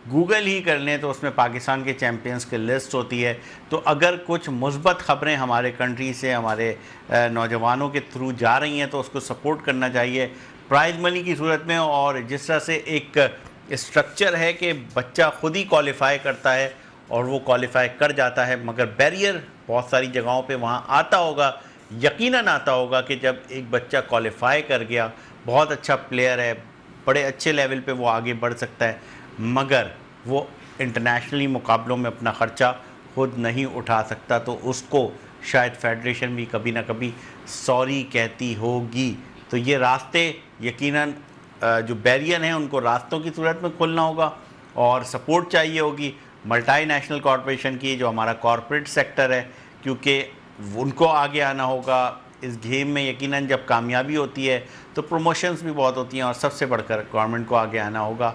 गूगल ही कर लें तो उसमें पाकिस्तान के चैम्पियंस की लिस्ट होती है। तो अगर कुछ मुस्बत ख़बरें हमारे कंट्री से हमारे नौजवानों के थ्रू जा रही हैं तो उसको सपोर्ट करना चाहिए प्राइज़ मनी की सूरत में। और जिस तरह से एक स्ट्रक्चर है कि बच्चा खुद ही क्वालिफाई करता है और वो क्वालिफाई कर जाता है, मगर बैरियर बहुत सारी जगहों पे वहाँ आता होगा, यकीनन आता होगा कि जब एक बच्चा क्वालिफाई कर गया, बहुत अच्छा प्लेयर है, बड़े अच्छे लेवल पे वो आगे बढ़ सकता है, मगर वो इंटरनेशनली मुकाबलों में अपना ख़र्चा खुद नहीं उठा सकता, तो उसको शायद फेडरेशन भी कभी ना कभी सॉरी कहती होगी। तो ये रास्ते यकीनन जो बैरियर हैं उनको रास्तों की सूरत में खोलना होगा और सपोर्ट चाहिए होगी मल्टीनेशनल कॉरपोरेशन की, जो हमारा कॉरपोरेट सेक्टर है, क्योंकि उनको आगे आना होगा इस गेम में। यकीनन जब कामयाबी होती है तो प्रमोशंस भी बहुत होती हैं और सबसे बढ़कर गवर्नमेंट को आगे आना होगा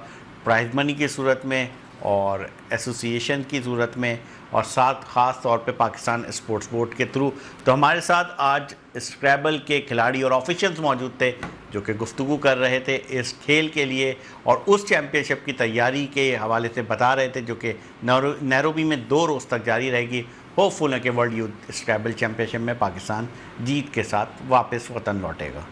प्राइज़ मनी की सूरत में और एसोसिएशन की सूरत में, और साथ ख़ास तौर पे पाकिस्तान स्पोर्ट्स बोर्ड के थ्रू। तो हमारे साथ आज स्क्रैबल के खिलाड़ी और ऑफिशियल्स मौजूद थे जो कि गुफ्तगू कर रहे थे इस खेल के लिए और उस चैम्पियनशिप की तैयारी के हवाले से बता रहे थे, जो कि नैरोबी में 2 रोज़ तक जारी रहेगी। होपफुल है कि वर्ल्ड यूथ स्क्रैबल चैम्पियनशिप में पाकिस्तान जीत के साथ वापस वतन लौटेगा।